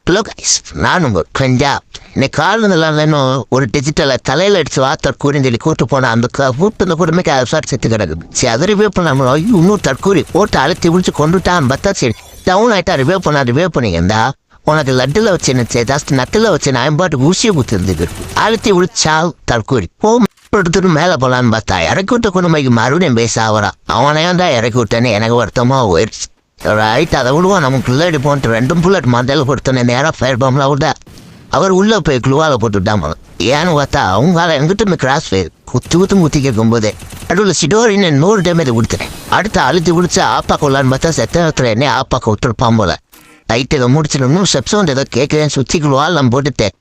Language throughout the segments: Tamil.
ஹலோ கைஸ், நான் உங்கள் கஞ்சா. இன்னைக்கு காலங்கள்லாம் வேணும் ஒரு டிஜிட்டலை தலையில் அடித்து தற்கூரி சொல்லி கூட்டு போனால் அந்த கூட்டு கூட்டமே சார் செத்து கிடக்குது. சரி அதை ரிவ்யூ பண்ண இன்னொரு தற்கூரி போட்டு அழுத்தி விழிச்சு கொண்டுட்டான்னு பார்த்தா சரி டவுன் ஆகிட்டா ரிவ்யூ பண்ணியிருந்தா உனக்கு லட்டில் வச்சு ஜாஸ்தி நட்டில் வச்சு நான் பாட்டு ஊசியை குத்துருந்துக்கு அழுத்தி விழிச்சா தற்கூரி எடுத்துட்டு மேலே போகலான்னு பார்த்தா இறக்கி விட்ட கொண்டு மறுபடியும் பேச ஆகிறான். அவனையும் தான் இறக்கி விட்டேன்னு எனக்கு வருத்தமாக போயிடுச்சு. ரைட் அதை விடுவோம். நமக்கு புல்லட் போட்டு 2 புல்லட் மண்டையில் கொடுத்தோன்னே நேராக ஃபயர் பாம்பில் விட அவர் உள்ளே போய் குழுவால் போட்டுவிட்டாம ஏன்னு பார்த்தா அவங்களால எங்கிட்ட கிராஸ் ஃபயர் குத்தி கேட்கும்போதே அடுவில் சிடோரின்னு 100 டேமேஜ் கொடுத்துறேன். அடுத்து அழுத்தி விடிச்சு ஆப்பா கொள்ளான்னு பார்த்தா செத்த என்ன ஆப்பாக்க விட்டுருப்பான் போல. ரைட்டு இதை முடிச்சிடணும் ஸ்டெப்ஸ் வந்து ஏதோ கேட்குறேன் சுற்றி குழுவால் நம்ம போட்டுட்டேன்.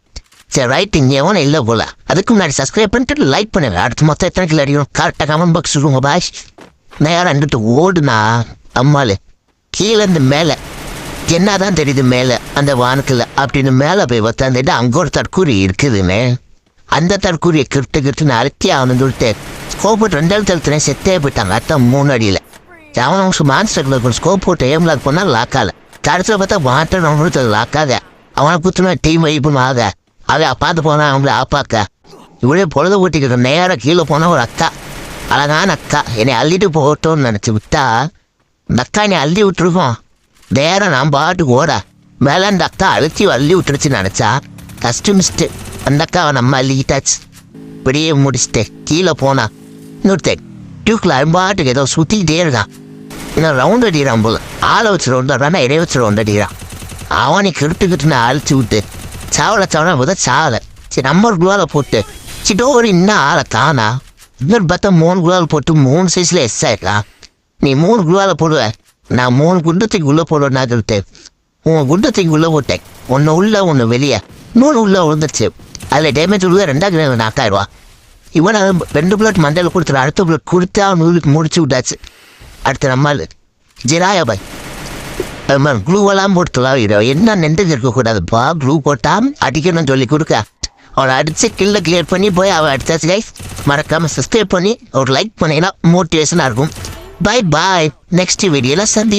சரி ரைட் இங்கே எவனும் இல்லை போல. அதுக்கு முன்னாடி சப்ஸ்கிரைப் பண்ணிட்டு லைக் பண்ணுங்க. அடுத்து மொத்தம் எத்தனை கிலோ அடிக்கணும் கரெக்டாக கமெண்ட் பாக்ஸ் சொல்லுங்க பாய். நேரம் ரெண்டுட்டு ஓடுனா அம்மாள் கீழேருந்து மேலே என்னதான் தெரியுது மேலே அந்த வானத்தில் அப்படின்னு மேலே போய் உட்காந்துட்டு அங்கே ஒரு தற்கூரி இருக்குதுன்னு அந்த தற்கூரியை கிருட்டுன்னு அழுத்தி அவனு சொல்லிட்டு ஸ்கோப் போட்டு 2 எழுத்துறேன் செத்தே போயிட்டாங்க. அத்தான் 3 அடியில் அவன் மான்ஸ்டர் ஸ்கோப் போட்டு ஏம் லாக் பண்ணால் லாக்கால கடைசியில் பார்த்தா வாட்டர் அவனுக்கு லாக்காத அவனை குத்துனா டீம் வைப்புன்னு ஆக அதை பார்த்து போனா அவங்கள ஆப்பாக்க இவ்வளோ பொழுது ஊட்டிக்கிட்ட நேராக கீழே போனால் ஒரு அக்கா அழகான அக்கா என்னை அள்ளிட்டு போகட்டும்னு நினச்சி விட்டா இந்த அக்கா என்னை அள்ளி விட்டுருக்கோம். நேரம் நான் பாட்டுக்கு ஓட மேலே அந்த அக்கா அழுத்தி அள்ளி விட்டுருச்சுன்னு நினச்சா கஸ்டமிஸ்ட்டு அந்த அக்காவை நம்ம அள்ளிக்கிட்டாச்சு. இப்படியே முடிச்சுட்டு கீழே போனா இன்னொருத்தன் டியூக்கில் பாட்டுக்கு ஏதோ சுற்றிக்கிட்டே இருக்கான். இன்னும் ரவுண்ட் அடிக்கிறான் போல ஆளை வச்சு ரவுண்ட் அடிறான்னா இடையே வச்சு ரவுண்ட் அடிக்கிறான். அவனை கிருட்டுக்கிட்டுன்னு அழிச்சு விட்டு சாவலை போதா சாவலை. சரி நம்ம குளாவில் போட்டு சிட்டோரி இன்னும் ஆளை காணா. இன்னொரு பார்த்தா 3 குளாவில் போட்டு 3 சைஸில் எஸ் ஆகிடலாம். நீ 3 குளாவில் போடுவ நான் 3 குண்டத்துக்கு உள்ளே போடுவேன்னா சொல்லிட்டேன். உன் குண்டத்துக்கு உள்ளே போட்டேன். ஒன்று உள்ள ஒன்று வெளியே 3 உள்ளே விழுந்துருச்சு. அதில் டேமேஜ் விழுவ 2 நாக்காயிடுவா. இவன் 2 புல்லட் மண்டையில் கொடுத்துரு அடுத்த புல்லட் கொடுத்தா அவனுக்கு முடிச்சு விட்டாச்சு. அடுத்து நம்மால் ஜிராயா பாய் க்ளூவெல்லாம் போட்டுலாம் என்ன நின்றுக்கு இருக்கக்கூடாதுப்பா. க்ளூ போட்டால் அடிக்கணும்னு சொல்லி கொடுக்க அவளை அடித்து கில்லை கிளியர் பண்ணி போய் அவள் அடித்தாச்சு கைஸ். மறக்காமல் சப்ஸ்கிரைப் பண்ணி ஒரு லைக் பண்ணிங்கன்னா மோட்டிவேஷனாக இருக்கும். பாய் பாய் நெக்ஸ்ட் வீடியோவில் சந்தி.